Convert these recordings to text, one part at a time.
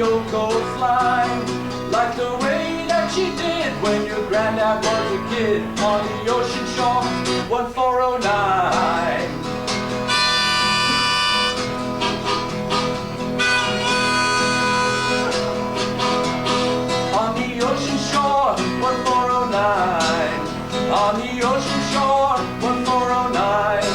the old coastline, like the way that she did when your granddad was a kid on the ocean shore, 1409. On the ocean shore, 1409. On the ocean shore, 1409.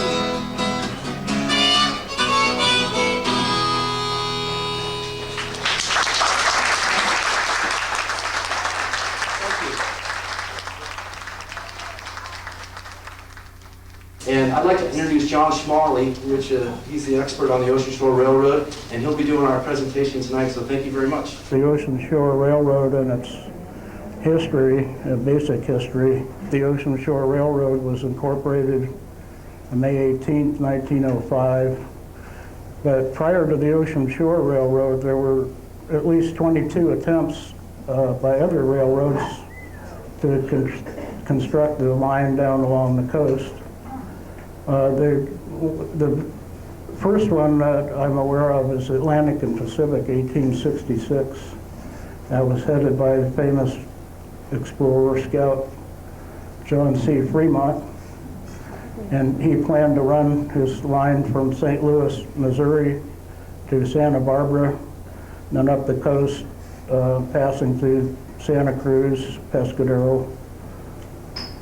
And I'd like to introduce John Schmale, which he's the expert on the Ocean Shore Railroad, and he'll be doing our presentation tonight, so thank you very much. The Ocean Shore Railroad and its history, basic history. The Ocean Shore Railroad was incorporated on May 18th, 1905. But prior to the Ocean Shore Railroad, there were at least 22 attempts by other railroads to construct the line down along the coast. The first one that I'm aware of is Atlantic and Pacific, 1866. That was headed by the famous explorer scout John C. Fremont, and he planned to run his line from St. Louis, Missouri to Santa Barbara, then up the coast, passing through Santa Cruz, Pescadero,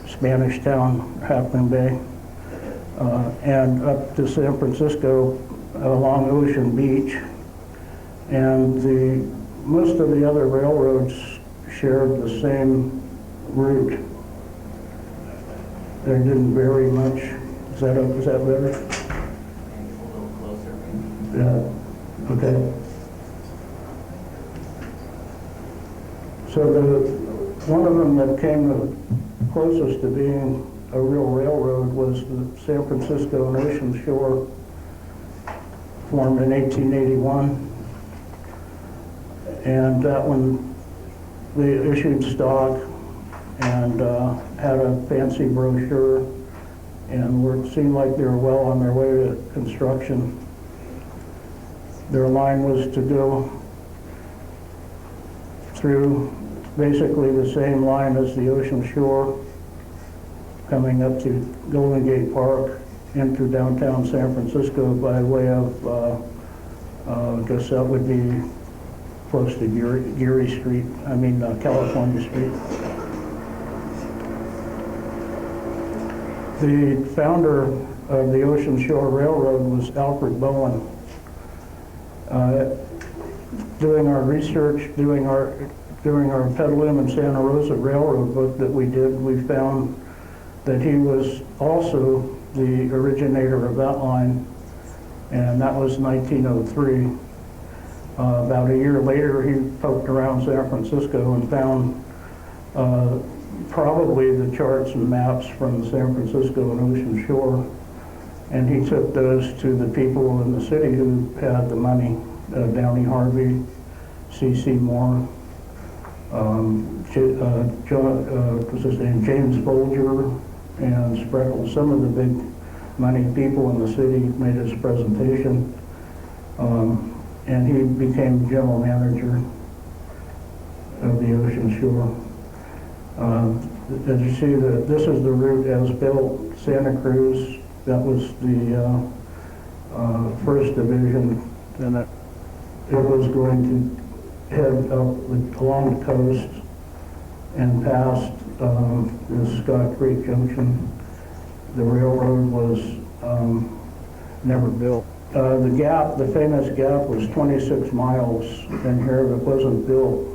Spanish Town, Half Moon Bay, and up to San Francisco along Ocean Beach. And most of the other railroads shared the same route. They didn't vary much. Is that better? A little closer. Yeah. Okay. So one of them that came the closest to being a real railroad was the San Francisco and Ocean Shore, formed in 1881. And that one, they issued stock and had a fancy brochure, and seemed like they were well on their way to construction. Their line was to go through basically the same line as the Ocean Shore, coming up to Golden Gate Park into downtown San Francisco by way of, I guess that would be close to Geary Street, California Street. The founder of the Ocean Shore Railroad was Alfred Bowen. Doing our research, during our Petaluma and Santa Rosa Railroad book that we did, we found that he was also the originator of that line, and that was 1903. About a year later, he poked around San Francisco and found probably the charts and maps from the San Francisco and Ocean Shore, and he took those to the people in the city who had the money, Downey Harvey, C.C. Moore, James Folger, and Spreckles. Some of the big money people in the city made his presentation, and he became general manager of the Ocean Shore. As you see, this is the route as built. Santa Cruz, that was the first division, and it was going to head up along the coast and past the Scott Creek Junction. The railroad was never built. The gap, the famous gap, was 26 miles in here that wasn't built.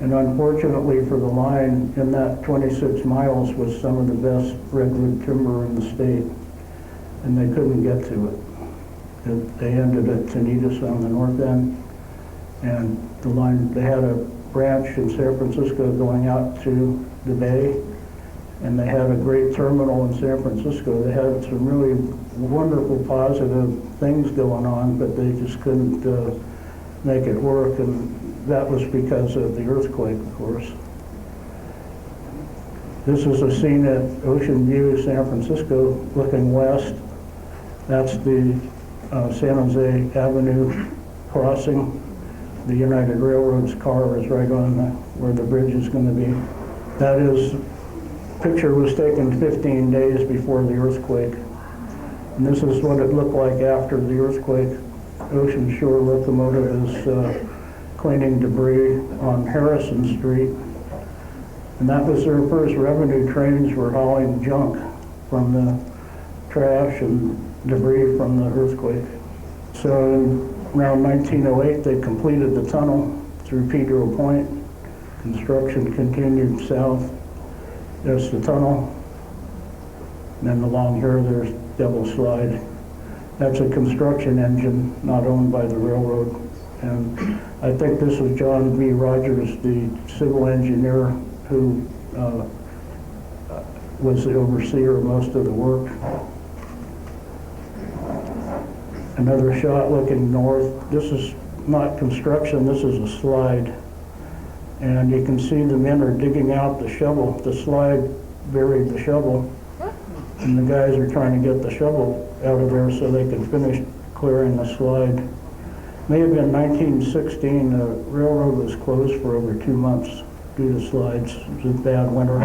And unfortunately for the line, in that 26 miles was some of the best redwood timber in the state, and they couldn't get to it. They ended at Tenitas on the north end, and the line, they had a branch in San Francisco going out to the bay, and they had a great terminal in San Francisco. They had some really wonderful positive things going on, but they just couldn't make it work, and that was because of the earthquake, of course. This is a scene at Ocean View, San Francisco, looking west. That's the San Jose Avenue crossing. the United Railroad's car is right on where the bridge is going to be. That is, picture was taken 15 days before the earthquake. And this is what it looked like after the earthquake. Ocean Shore locomotive is cleaning debris on Harrison Street. And that was their first revenue trains were hauling junk from the trash and debris from the earthquake. So around 1908, they completed the tunnel through Pedro Point. Construction continued south. There's the tunnel. And then along here, there's Devil Slide. That's a construction engine not owned by the railroad. And I think this was John V. Rogers, the civil engineer who was the overseer of most of the work. Another shot looking north. This is not construction, this is a slide. And you can see the men are digging out the shovel. The slide buried the shovel. And the guys are trying to get the shovel out of there so they can finish clearing the slide. May have been 1916, the railroad was closed for over 2 months due to slides. It was a bad winter.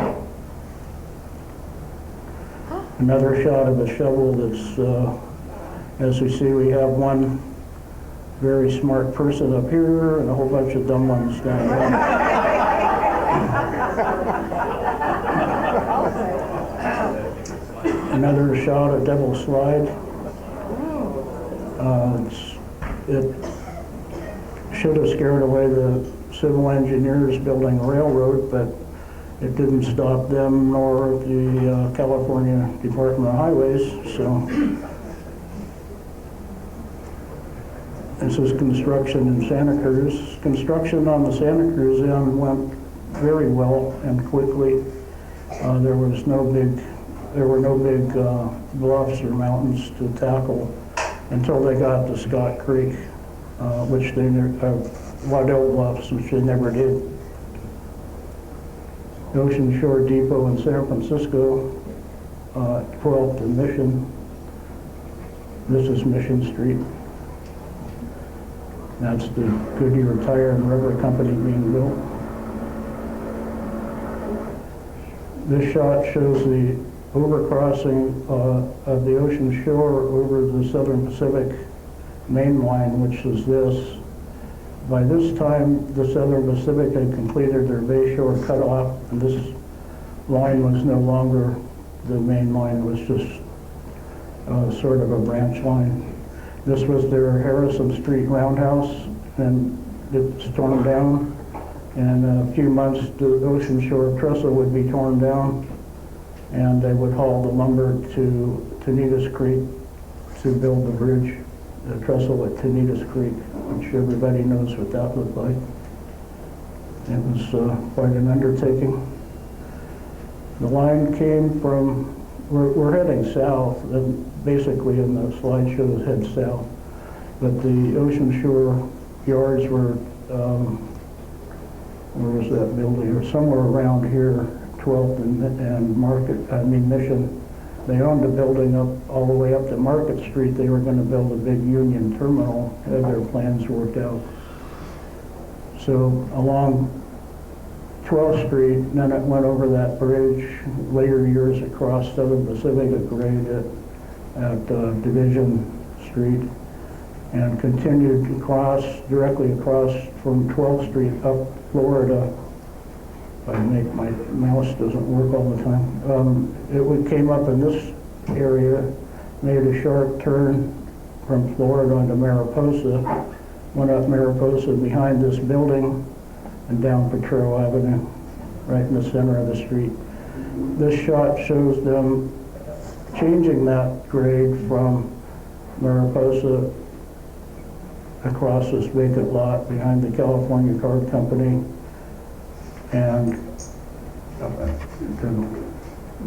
Another shot of a shovel that's, as we see, we have one very smart person up here and a whole bunch of dumb ones down there. Another shot of Devil Slide. It should have scared away the civil engineers building a railroad, but it didn't stop them nor the California Department of Highways. So this is construction in Santa Cruz. Construction on the Santa Cruz end went very well and quickly. There were no big bluffs or mountains to tackle until they got to Scott Creek, which they Waddell Bluffs, which they never did. Ocean Shore Depot in San Francisco, 12th and Mission. This is Mission Street. That's the Goodyear Tire and Rubber Company being built. This shot shows the overcrossing of the ocean shore over the Southern Pacific main line, which is this. By this time, the Southern Pacific had completed their Bayshore cutoff, and this line was no longer the main line, it was just sort of a branch line. This was their Harrison Street roundhouse, and it's torn down. And in a few months, the Ocean Shore trestle would be torn down, and they would haul the lumber to Tenitas Creek to build the bridge, the trestle at Tenitas Creek, which everybody knows what that looked like. It was quite an undertaking. The line came from, we're heading south, and basically in the slideshows head south, but the Ocean Shore yards were, where was that building? Or somewhere around here, 12th and Mission. They owned a building up all the way up to Market Street. They were going to build a big Union terminal, had their plans worked out. So along 12th Street, then it went over that bridge, later years across Southern Pacific, a grade at Division Street, and continued directly across from 12th Street up Florida. My mouse doesn't work all the time. It came up in this area, made a sharp turn from Florida onto Mariposa, went up Mariposa behind this building and down Potrero Avenue, right in the center of the street. This shot shows them changing that grade from Mariposa across this vacant lot behind the California Card Company. And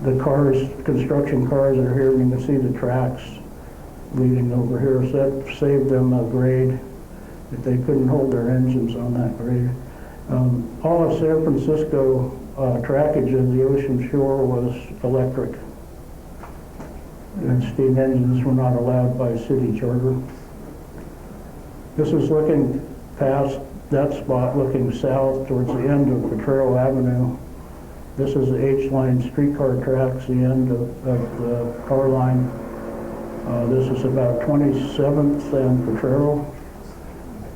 the cars, construction cars are here, and you can see the tracks leading over here. So that saved them a grade if they couldn't hold their engines on that grade. All of San Francisco trackage of the Ocean Shore was electric, and steam engines were not allowed by city charter. This is looking past that spot, looking south towards the end of Potrero Avenue. This is the H-line streetcar tracks, the end of the car line. This is about 27th and Potrero.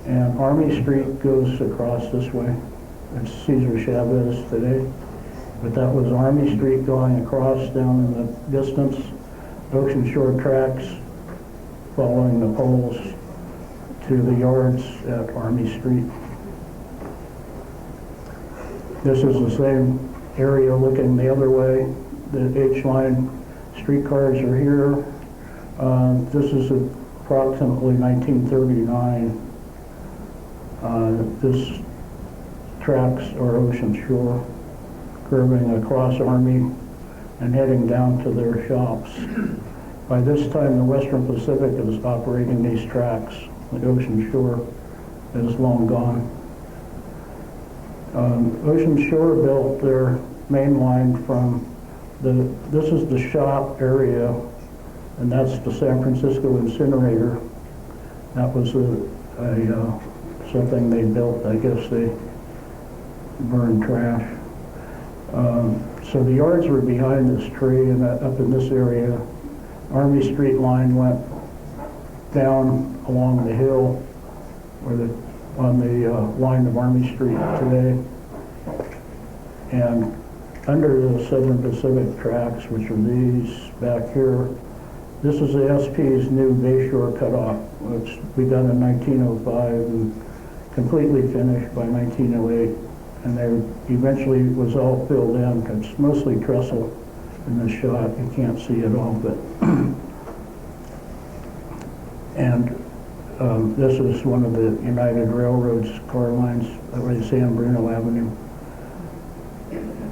And Army Street goes across this way. It's Cesar Chavez today. But that was Army Street going across down in the distance. Ocean Shore tracks following the poles to the yards at Army Street. This is the same area looking the other way. The H-line streetcars are here. This is approximately 1939. This tracks are Ocean Shore, curving across Army and heading down to their shops. By this time, the Western Pacific is operating these tracks. The Ocean Shore is long gone. Ocean Shore built their main line from this is the shop area, and that's the San Francisco incinerator. That was something they built. I guess they burned trash. So the yards were behind this tree and up in this area. Army Street line went down along the hill on the line of Army Street today. And under the Southern Pacific tracks, which are these back here, this is the SP's new Bayshore cutoff, which begun in 1905 and completely finished by 1908. And there eventually was all filled in. It's mostly trestle in this shot. You can't see it all, but and this is one of the United Railroad's car lines, right San Bruno Avenue.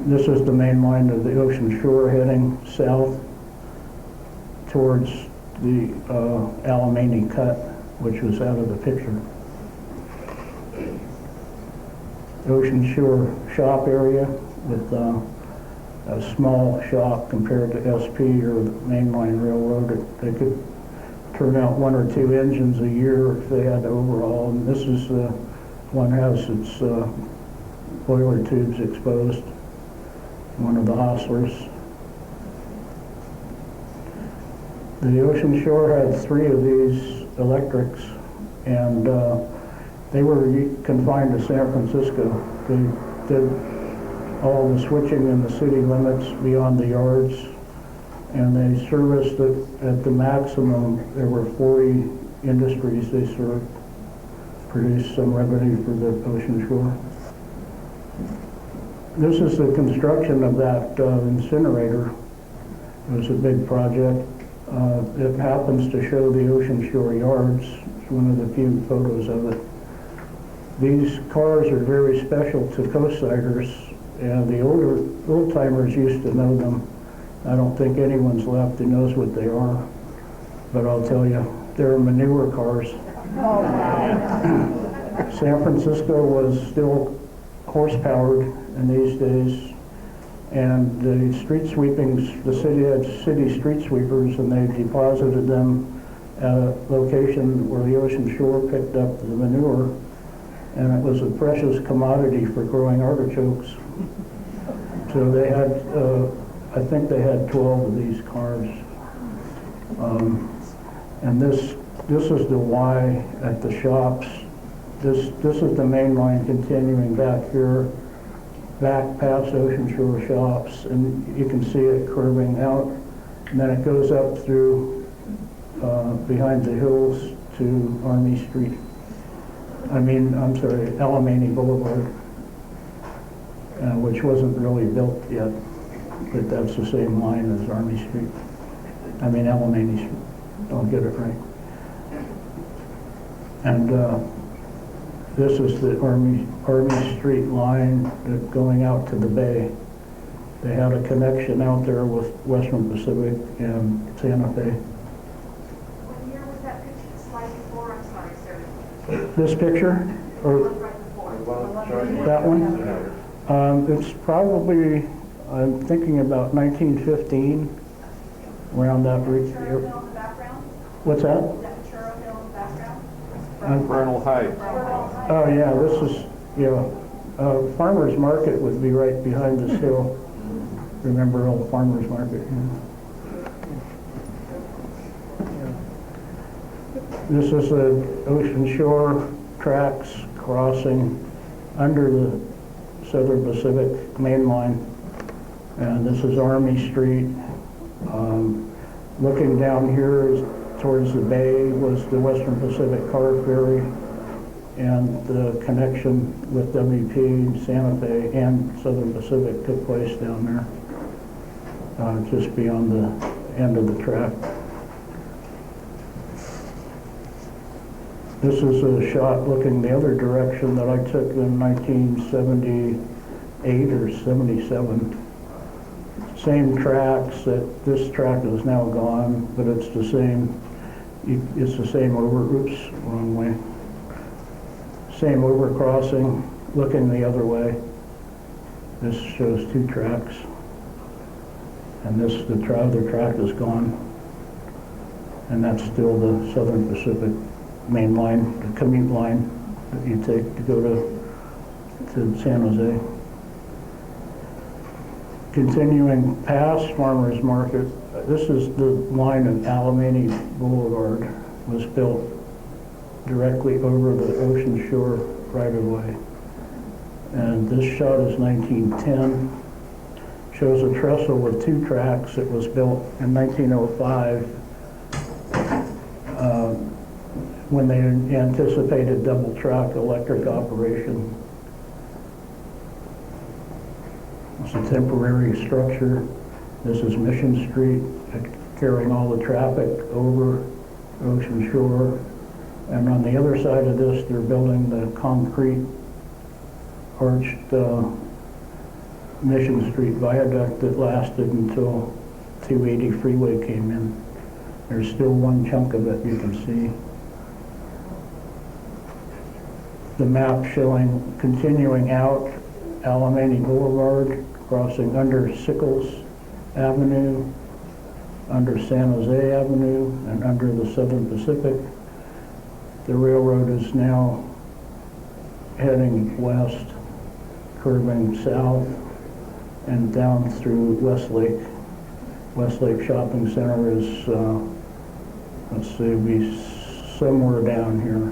This is the main line of the Ocean Shore heading south towards the Alamany Cut, which was out of the picture. Ocean Shore shop area with a small shop compared to SP or the mainline railroad. They could turn out 1 or 2 engines a year if they had to overhaul. And this is one has its boiler tubes exposed. One of the hostlers. The Ocean Shore had 3 of these electrics, and they were confined to San Francisco. They did all the switching in the city limits beyond the yards, and they serviced it at the maximum. There were 40 industries they served, produced some revenue for the Ocean Shore. This is the construction of that incinerator. It was a big project. It happens to show the Ocean Shore yards. It's one of the few photos of it. These cars are very special to coastsiders, and the old-timers used to know them. I don't think anyone's left who knows what they are, but I'll tell you, they're manure cars. San Francisco was still horse-powered in these days, and the street sweepings, the city had city street sweepers, and they deposited them at a location where the Ocean Shore picked up the manure, and it was a precious commodity for growing artichokes. So they had, I think they had 12 of these cars. And this is the Y at the shops. This is the main line continuing back here, back past Ocean Shore shops, and you can see it curving out, and then it goes up through behind the hills to Army Street. I'm sorry, Alamany Boulevard, which wasn't really built yet, but that's the same line as Army Street. Alamany Street. Don't get it right. And this is the Army Street line going out to the bay. They had a connection out there with Western Pacific and Santa Fe. What year was that picture? Slide before? I'm sorry, sir. This picture, or Right before. that one? It's probably, I'm thinking about 1915, around that. Churro Hill in the background? What's that? Is that Churro Hill in the background? Vernal Heights. Oh, yeah, this is, yeah. Farmer's Market would be right behind this hill. Remember old Farmer's Market? Yeah. This is the Ocean Shore tracks crossing under the Southern Pacific main line. And this is Army Street. Looking down here towards the bay was the Western Pacific Car Ferry and the connection with WP, Santa Fe, and Southern Pacific took place down there, just beyond the end of the track. This is a shot looking the other direction that I took in 1978 or 77. Same tracks, this track is now gone, but it's the same, oops, wrong way. Same overcrossing, looking the other way. This shows two tracks. And the other track is gone. And that's still the Southern Pacific main line, the commute line that you take to go to San Jose. Continuing past Farmers Market, this is the line of Alamany Boulevard, was built directly over the Ocean Shore right-of-way. And this shot is 1910. Shows a trestle with two tracks. It was built in 1905 when they anticipated double track electric operation. It's a temporary structure. This is Mission Street, carrying all the traffic over Ocean Shore. And on the other side of this, they're building the concrete arched Mission Street viaduct that lasted until 280 freeway came in. There's still one chunk of it you can see. The map showing continuing out Alamany Boulevard, crossing under Sickles Avenue, under San Jose Avenue, and under the Southern Pacific. The railroad is now heading west, curving south, and down through Westlake. Westlake Shopping Center is, let's see, be somewhere down here.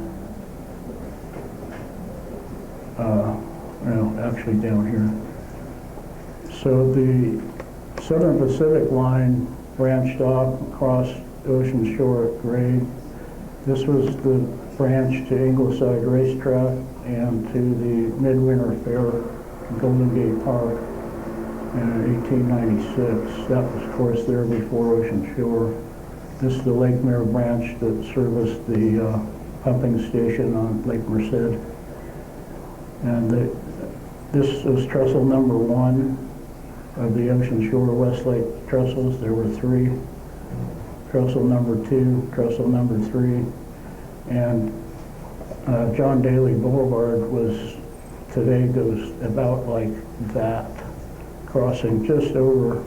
No, actually down here. So the Southern Pacific line branched off across Ocean Shore at grade. This was the branch to Ingleside Racetrack and to the Midwinter Fair, Golden Gate Park in 1896. That was, of course, there before Ocean Shore. This is the Lake Mare branch that serviced the pumping station on Lake Merced. And this was trestle number 1 of the Ocean Shore Westlake trestles. There were 3. Trestle number 2, trestle number 3. And John Daly Boulevard today goes about like that, crossing just over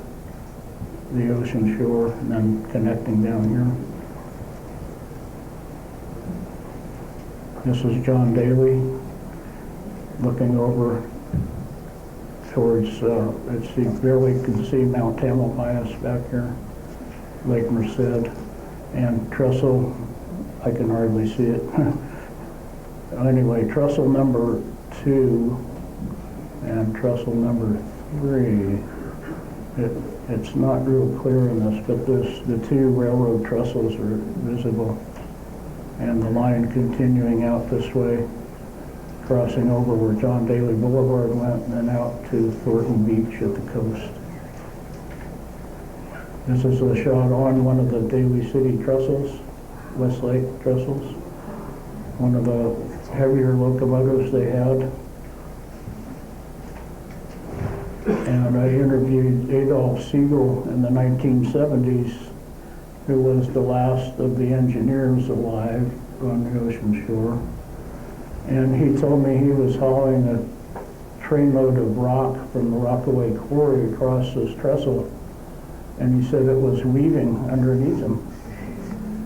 the Ocean Shore and then connecting down here. This is John Daly looking over towards, let's see, barely can see Mount Tamalpais back here, Lake Merced, and trestle, I can hardly see it. Anyway, trestle number 2 and trestle number 3. It's not real clear in this, but the 2 railroad trestles are visible, and the line continuing out this way, crossing over where John Daly Boulevard went, and then out to Thornton Beach at the coast. This is a shot on one of the Daly City trestles, Westlake trestles, one of the heavier locomotives they had. And I interviewed Adolph Siegel in the 1970s, who was the last of the engineers alive on the Ocean Shore. And he told me he was hauling a trainload of rock from the Rockaway Quarry across this trestle, and he said it was weaving underneath him.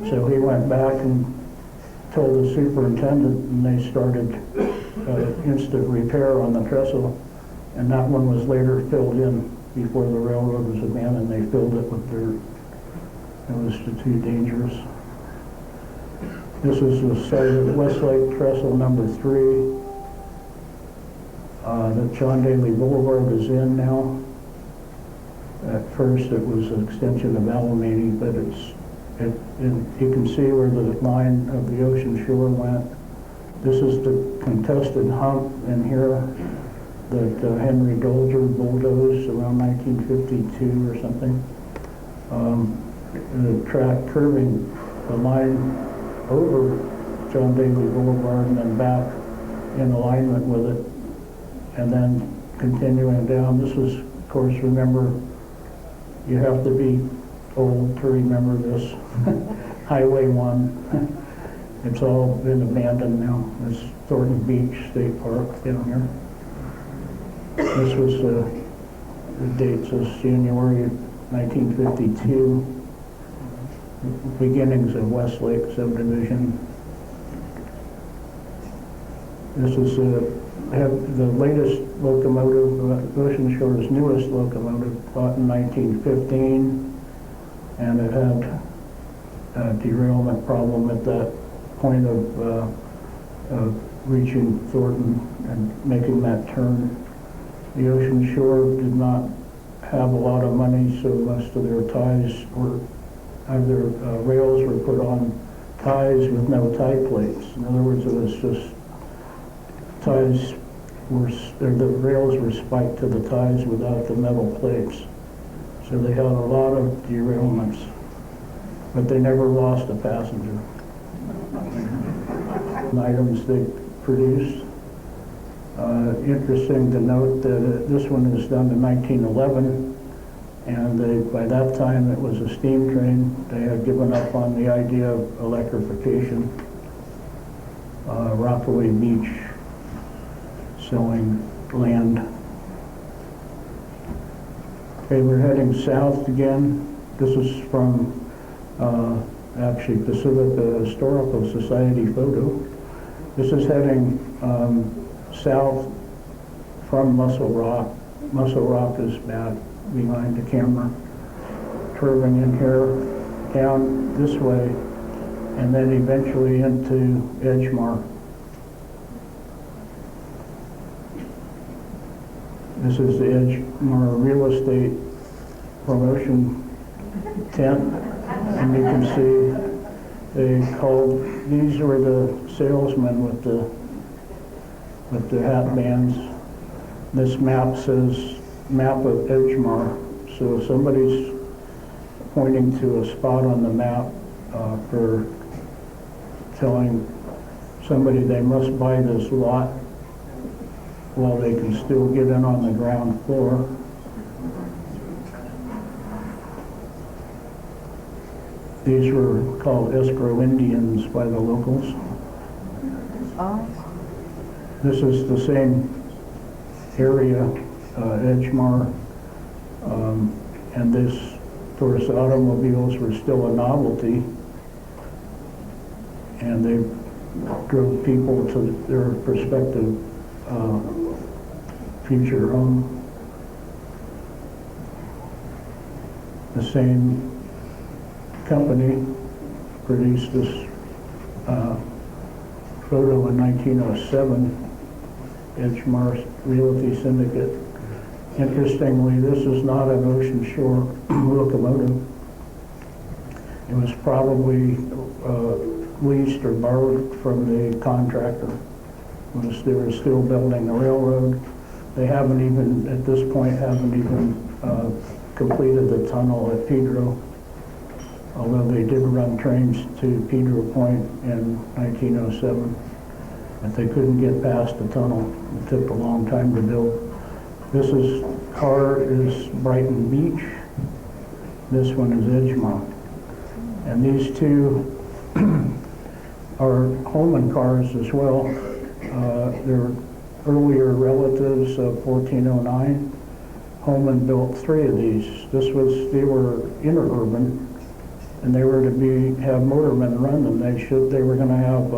So he went back and told the superintendent, and they started instant repair on the trestle, and that one was later filled in before the railroad was abandoned. They filled it with dirt. It was too dangerous. This is the site of Westlake Trestle number 3 that John Daly Boulevard is in now. At first it was an extension of Alameda, but you can see where the line of the ocean shore went. This is the contested hump in here that Henry Dolger bulldozed around 1952 or something. The track curving the line over John Daly Boulevard and then back in alignment with it, and then continuing down. This was, of course, remember, you have to be old to remember this. Highway 1. It's all been abandoned now. It's Thornton Beach State Park down here. This was the dates is January 1952. Beginnings of Westlake subdivision. This is the latest locomotive, Ocean Shore's newest locomotive, bought in 1915, and it had a derailment problem at that point of reaching Thornton and making that turn. The Ocean Shore did not have a lot of money, so most of their ties were, their rails were put on ties with no tie plates. In other words, it was just ties were, the rails were spiked to the ties without the metal plates. So they had a lot of derailments, but they never lost a passenger. Items they produced. Interesting to note that this one was done in 1911, and by that time it was a steam train. They had given up on the idea of electrification. Rockaway Beach selling land. Okay, we're heading south again. This is from actually Pacific Historical Society photo. This is heading south from Muscle Rock. Muscle Rock is back behind the camera. Curving in here, down this way, and then eventually into Edgemar. This is the Edgemar real estate promotion tent, and you can see these were the salesmen with the hat bands. This map says map of Edgemar, so somebody's pointing to a spot on the map for telling somebody they must buy this lot while they can still get in on the ground floor. These were called escrow Indians by the locals. This is the same area, Edgemar, and this, of course, automobiles were still a novelty, and they drove people to their prospective future home. The same company produced this photo in 1907, Edgemar Realty Syndicate. Interestingly, this is not an Ocean Shore locomotive. It was probably leased or borrowed from the contractor. They were still building the railroad. They haven't even, at this point, completed the tunnel at Pedro, although they did run trains to Pedro Point in 1907, but they couldn't get past the tunnel. It took a long time to build. This car is Brighton Beach. This one is Edgemar. And these two are Holman cars as well. They're earlier relatives of 1409. Holman built 3 of these. They were interurban, and they were to have motormen run them. They were gonna have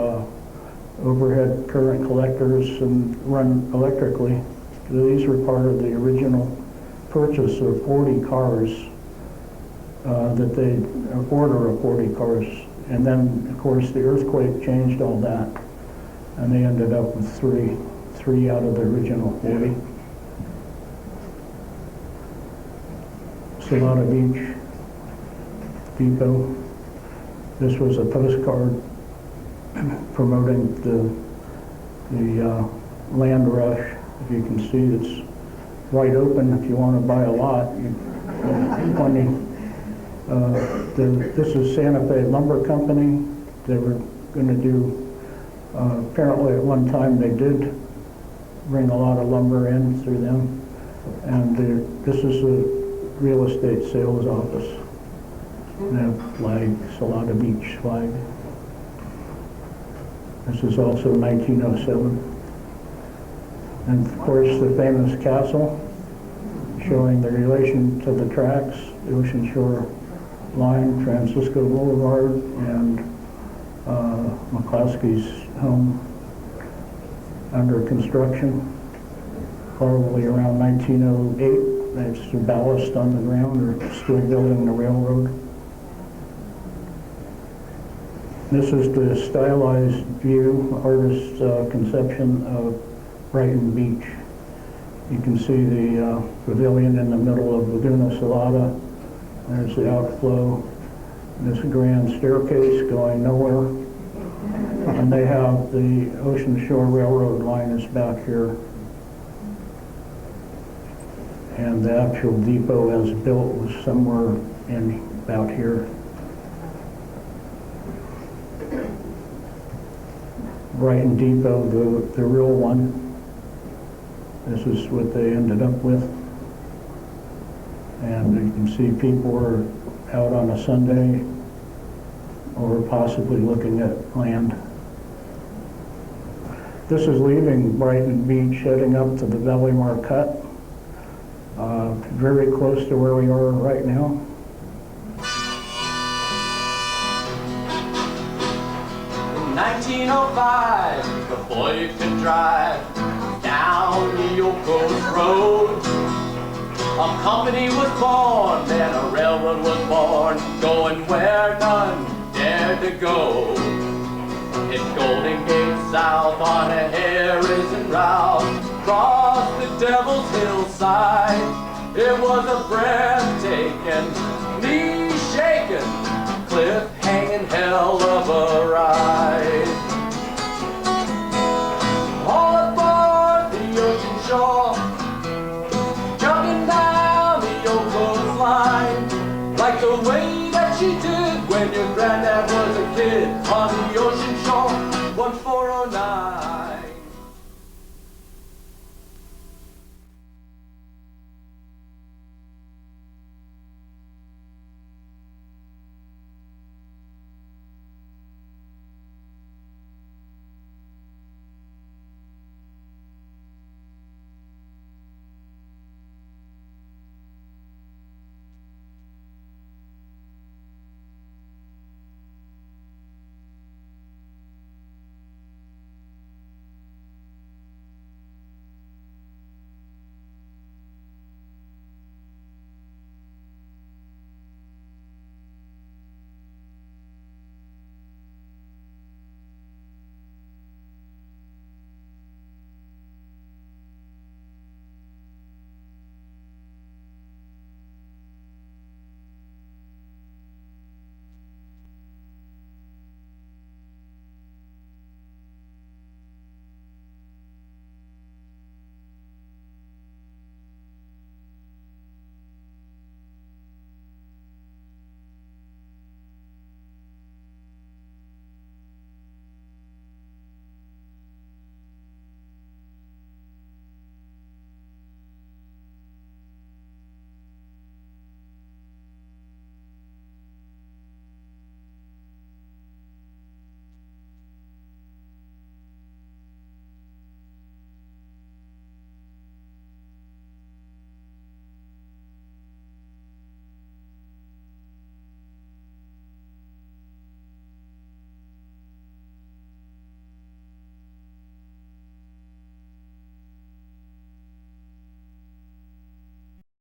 overhead current collectors and run electrically. These were part of the original purchase of 40 cars, that they, an order of 40 cars. And then, of course, the earthquake changed all that, and they ended up with three out of the original 40. Salada Beach Depot. This was a postcard promoting the land rush. If you can see, it's wide open if you want to buy a lot. This is Santa Fe Lumber Company. They were going to do, apparently at one time they did bring a lot of lumber in through them. And this is a real estate sales office. And a flag, Salada Beach flag. This is also 1907. And of course the famous castle, showing the relation to the tracks, the Ocean Shore Line, Francisco Boulevard, and McCloskey's home under construction, probably around 1908. There's some ballast on the ground, or still building the railroad. This is the stylized view, artist's conception of Brighton Beach. You can see the pavilion in the middle of Laguna Salada. There's the outflow, this grand staircase going nowhere. And they have the Ocean Shore Railroad line is back here. And the actual depot as built was somewhere in about here. Brighton Depot, the real one. This is what they ended up with. And you can see people were out on a Sunday or possibly looking at land. This is leaving Brighton Beach, heading up to the Bellymar Cut, very close to where we are right now. In 1905, before you could drive down the Yokos Road, a company was born, then a railroad was born, going where none dared to go. Hit Golden Gate south on a hair-raising route, crossed the Devil's Hillside. It was a brand